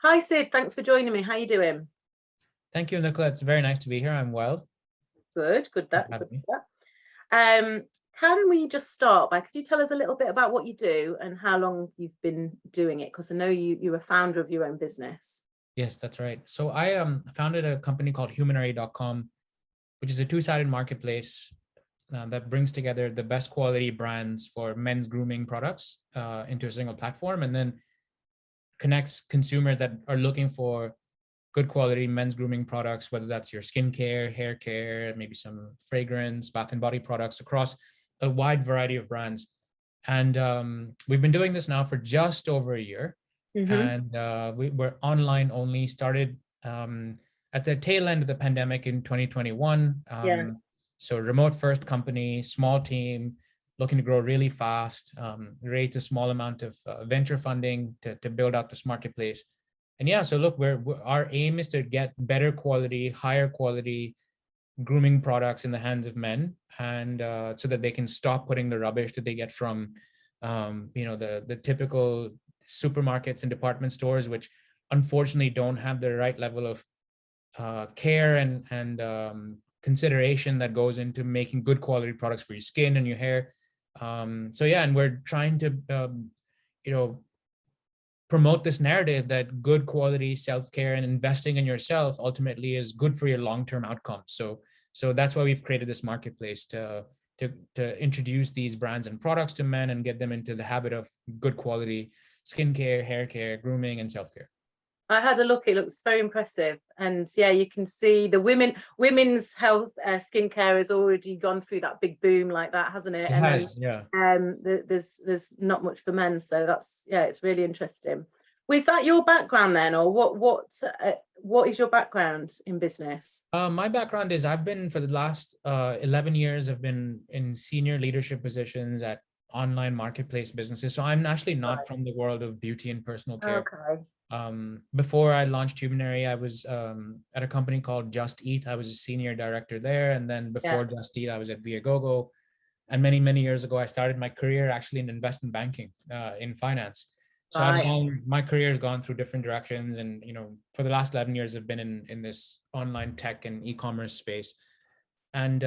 Hi, Sid. Thanks for joining me. How you doing? Thank you, Nicola. It's very nice to be here. I'm well. Good, good. Thanks That, for good. having me. That. Can we just start by, could you tell us a little bit about what you do and how long you've been doing it? Because I know you're a founder of your own business. Yes, that's right. So I founded a company called humanery.com, which is a two-sided marketplace that brings together the best quality brands for men's grooming products into a single platform, and then connects consumers that are looking for good quality men's grooming products, whether that's your skincare, hair care, maybe some fragrance, bath and body products across a wide variety of brands. And we've been doing this now for just over a year. Mm-hmm. And we're online only, started at the tail end of the pandemic in 2021. Yeah. So remote first company, small team, looking to grow really fast, raised a small amount of venture funding to build out this marketplace. And yeah, so look, our aim is to get better quality, higher quality grooming products in the hands of men, and so that they can stop putting the rubbish that they get from the typical supermarkets and department stores, which unfortunately don't have the right level of care and consideration that goes into making good quality products for your skin and your hair. So yeah, and we're trying to you know promote this narrative that good quality self-care and investing in yourself ultimately is good for your long-term outcomes. So that's why we've created this marketplace to introduce these brands and products to men and get them into the habit of good quality skincare, hair care, grooming, and self-care. I had a look. It looks very impressive, and yeah, you can see the women's health skincare has already gone through that big boom like that, hasn't it? It And then has, yeah. there's not much for men, so that's, yeah, it's really interesting. Was that your background then, or what is your background in business? My background is I've been for the last 11 years, I've been in senior leadership positions at online marketplace businesses. So I'm actually not Right. from the world of beauty and personal care. Okay. Before I launched Humanary, I was at a company called Just Eat. I was a senior director there. And then Yeah. before Just Eat, I was at Viagogo. And many, many years ago, I started my career actually in investment banking, in finance. So Right. my career has gone through different directions. And, for the last 11 years, I've been in this online tech and e-commerce space. And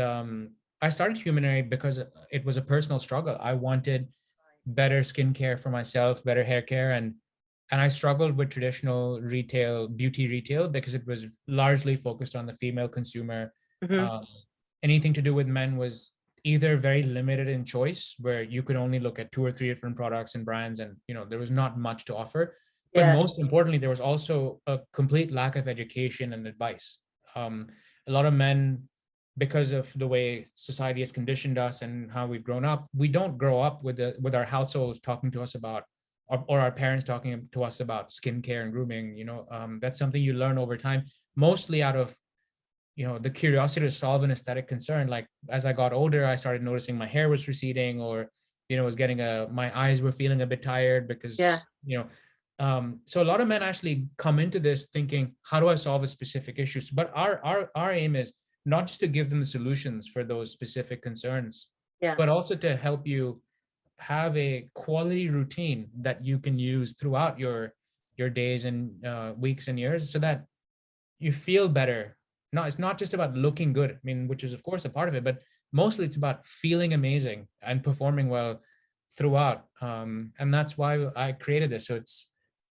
I started Humanary because it was a personal struggle. I wanted better skincare for myself, better hair care, and I struggled with traditional retail, beauty retail, because it was largely focused on the female consumer. Mm-hmm. Um, Anything to do with men was either very limited in choice, where you could only look at two or three different products and brands, and there was not much to offer. But Yeah. most importantly, there was also a complete lack of education and advice. Um, a lot of men, because of the way society has conditioned us and how we've grown up, we don't grow up with our households talking to us about, or our parents talking to us about skincare and grooming. That's something you learn over time, mostly out of the curiosity to solve an aesthetic concern. Like as I got older, I started noticing my hair was receding, or was getting my eyes were feeling a bit tired Yeah. because so a lot of men actually come into this thinking, how do I solve a specific issue? But our aim is not just to give them the solutions for those specific concerns, Yeah. but also to help you have a quality routine that you can use throughout your days and weeks and years, so that you feel better. No, it's not just about looking good, I mean, which is of course a part of it, but mostly it's about feeling amazing and performing well throughout. And that's why I created this. So its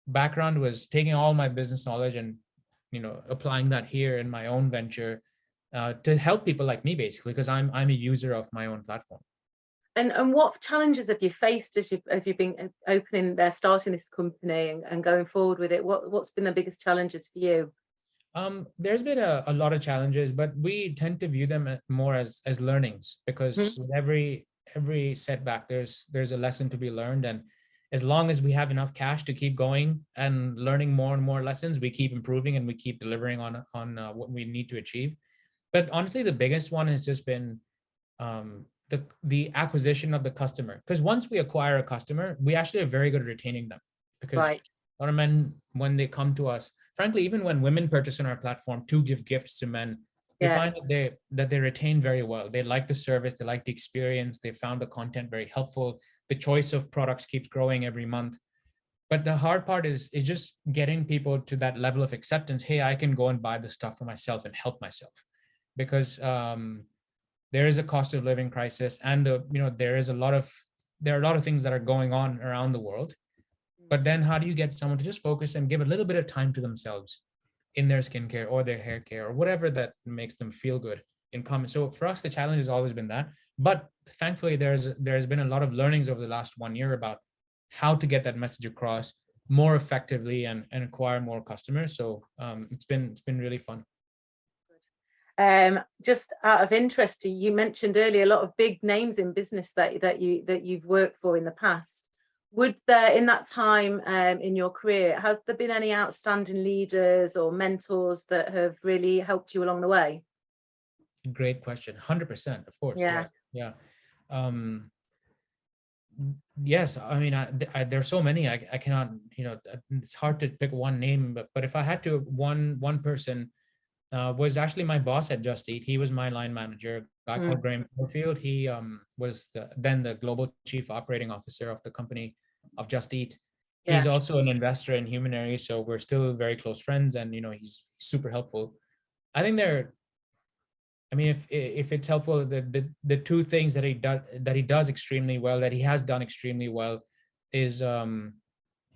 background was taking all my business knowledge and applying that here in my own venture, to help people like me, basically, because I'm a user of my own platform. And what challenges have you faced as you've been starting this company and going forward with it? What's been the biggest challenges for you? There's been a lot of challenges, but we tend to view them more as learnings, because Mhm. with every setback, there's a lesson to be learned. And as long as we have enough cash to keep going and learning more and more lessons, we keep improving and we keep delivering on what we need to achieve. But honestly, the biggest one has just been the acquisition of the customer. Because once we acquire a customer, we actually are very good at retaining them. Because Right. a lot of men, when they come to us, frankly, even when women purchase on our platform to give gifts to men, we Yeah. find that they retain very well. They like the service, they like the experience, they found the content very helpful. The choice of products keeps growing every month. but the hard part is just getting people to that level of acceptance. Hey, I can go and buy the stuff for myself and help myself, because there is a cost of living crisis, and there are a lot of things that are going on around the world. But then how do you get someone to just focus and give a little bit of time to themselves in their skincare or their hair care or whatever that makes them feel good in common? So for us, the challenge has always been that. But thankfully, there's been a lot of learnings over the last 1 year about how to get that message across more effectively and acquire more customers. So it's been really fun. Just out of interest, you mentioned earlier a lot of big names in business that you've worked for in the past. Would there, in that time in your career, have there been any outstanding leaders or mentors that have really helped you along the way? Great question. 100%, of course. Yeah. Yes, I mean, there's so many. I cannot, it's hard to pick one name, but if I had to, one person was actually my boss at Just Eat. He was my line manager, a guy called Graham Corfield. He was then the global chief operating officer of the company of Just Eat. He's also an investor in Humanery, so we're still very close friends, and he's super helpful. I think if it's helpful, the two things that he does extremely well, that he has done extremely well, is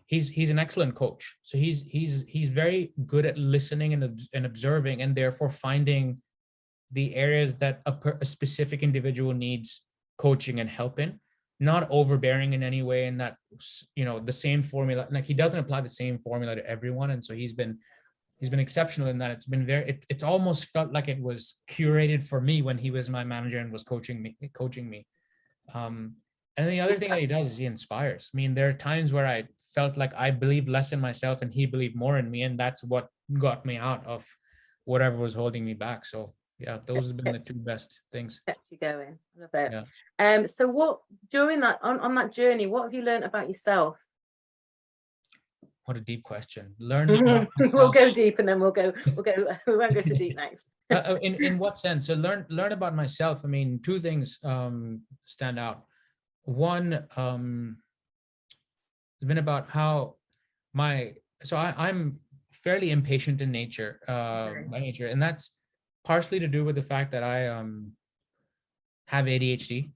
he's an excellent coach. So he's very good at listening and observing, and therefore finding the areas that a specific individual needs coaching and help in, not overbearing in any way, and that the same formula, like he doesn't apply the same formula to everyone. And so he's been exceptional in that. It's been it's almost felt like it was curated for me when he was my manager and was coaching me. And the other thing that he does is he inspires. I mean, there are times where I felt like I believed less in myself and he believed more in me, and that's what got me out of whatever was holding me back. So yeah, those have been the two best things. Kept you going. I love it. Yeah. So what, during that, on that journey, what have you learned about yourself? What a deep question. Learn about myself. We'll go deep, and then we won't go so deep next. In what sense? So learn about myself. I mean, two things stand out. One, it's been about how I'm fairly impatient in nature, by nature, and that's partially to do with the fact that I have ADHD,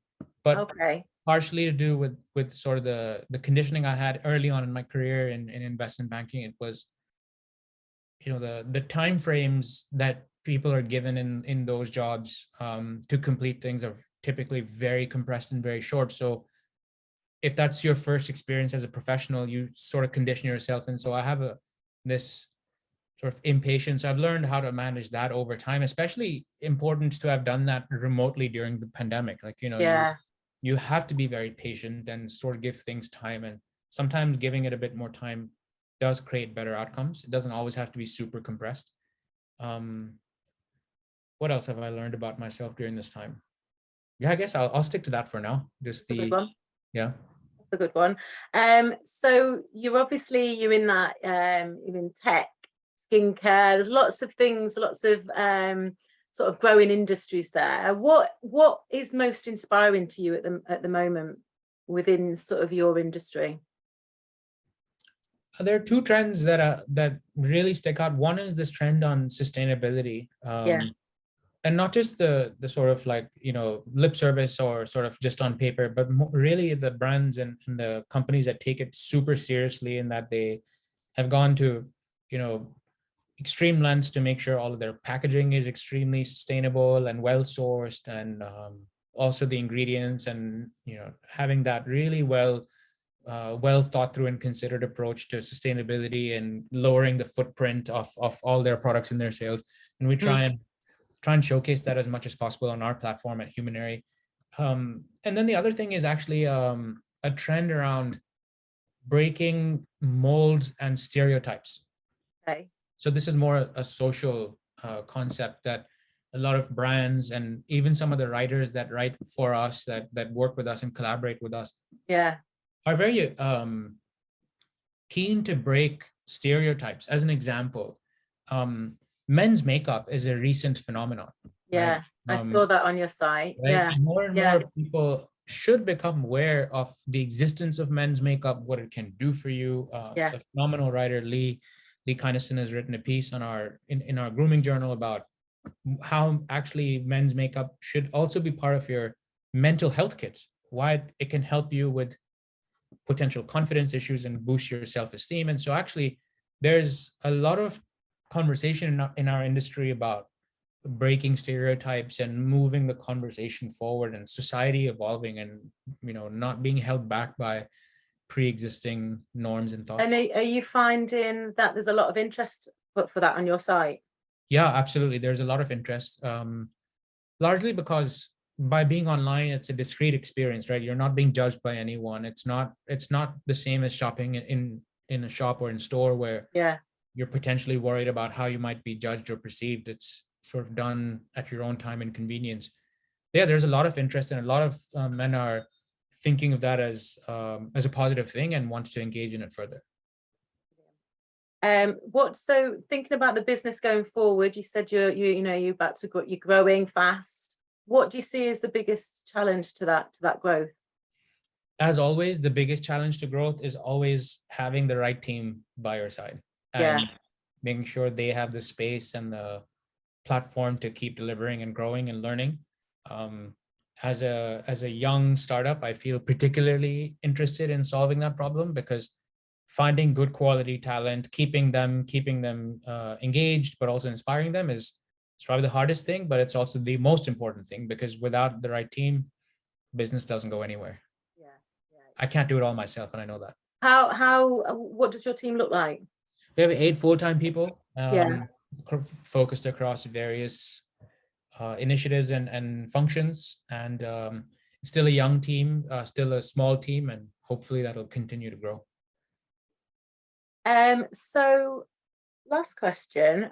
but partially to do with sort of the conditioning I had early on in my career in investment banking. It was, the time frames that people are given in those jobs to complete things are typically very compressed and very short. So if that's your first experience as a professional, you sort of condition yourself. And so I have this sort of impatience. I've learned how to manage that over time, especially important to have done that remotely during the pandemic. Like, you have to be very patient and sort of give things time. And sometimes giving it a bit more time does create better outcomes. It doesn't always have to be super compressed. What else have I learned about myself during this time? Yeah, I guess I'll stick to that for now. Just the good one. Yeah. That's a good one. So you're in that, you're in tech, skincare. There's lots of things, lots of sort of growing industries there. What is most inspiring to you at the moment within sort of your industry? There are two trends that really stick out. One is this trend on sustainability. And not just the sort of like, lip service or sort of just on paper, but really the brands and the companies that take it super seriously, and that they have gone to, extreme lengths to make sure all of their packaging is extremely sustainable and well sourced, and also the ingredients, and having that really well thought through and considered approach to sustainability and lowering the footprint of all their products in their sales. And we try and showcase that as much as possible on our platform at Humanery. And then the other thing is actually a trend around breaking molds and stereotypes. Okay. So this is more a social concept that a lot of brands and even some of the writers that write for us, that work with us and collaborate with us, are very keen to break stereotypes. As an example, men's makeup is a recent phenomenon. Right? I saw that on your site. Right? And more and more people should become aware of the existence of men's makeup, what it can do for you. Yeah. A phenomenal writer, Lee Kynaston, has written a piece on in our grooming journal about how actually men's makeup should also be part of your mental health kit. Why it can help you with potential confidence issues and boost your self-esteem. And so actually there's a lot of conversation in our industry about breaking stereotypes and moving the conversation forward, and society evolving, and not being held back by pre-existing norms and thoughts. And are you finding that there's a lot of interest for that on your site? Yeah, absolutely. There's a lot of interest, largely because by being online, it's a discrete experience, right? You're not being judged by anyone. It's not the same as shopping in a shop or in store where you're potentially worried about how you might be judged or perceived. It's sort of done at your own time and convenience. Yeah, there's a lot of interest, and a lot of men are thinking of that as a positive thing and want to engage in it further. So thinking about the business going forward, you said you're about to grow, you're growing fast. What do you see as the biggest challenge to that growth? As always, the biggest challenge to growth is always having the right team by your side, and making sure they have the space and the platform to keep delivering and growing and learning. As a young startup, I feel particularly interested in solving that problem, because finding good quality talent, keeping them engaged, but also inspiring them is probably the hardest thing, but it's also the most important thing, because without the right team, business doesn't go anywhere. I can't do it all myself, and I know that. What does your team look like? We have 8 full-time people, focused across various initiatives and functions, and it's still a young team, still a small team, and hopefully that'll continue to grow. So last question,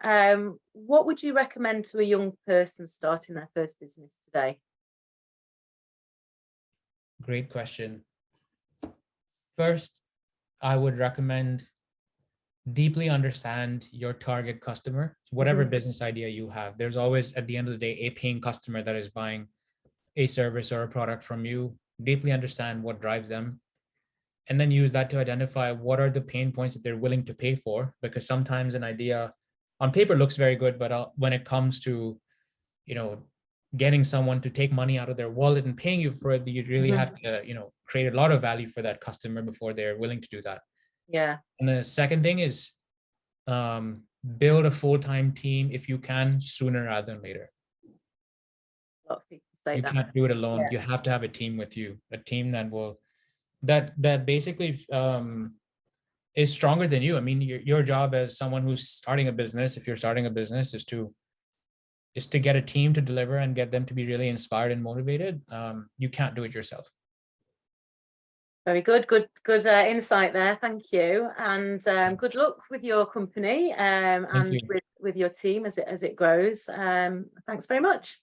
what would you recommend to a young person starting their first business today? Great question. First, I would recommend deeply understand your target customer. Whatever business idea you have, there's always, at the end of the day, a paying customer that is buying a service or a product from you. Deeply understand what drives them, and then use that to identify what are the pain points that they're willing to pay for, because sometimes an idea on paper looks very good, but when it comes to getting someone to take money out of their wallet and paying you for it, you really have to create a lot of value for that customer before they're willing to do that. And the second thing is build a full-time team if you can, sooner rather than later. A lot of people say you that. Can't do it alone. You have to have a team with you, a team that basically is stronger than you. I mean, your job as someone who's starting a business, if you're starting a business, is to get a team to deliver and get them to be really inspired and motivated. You can't do it yourself. Very good insight there. Thank you, and good luck with your company and with your team as it grows. Thanks very much.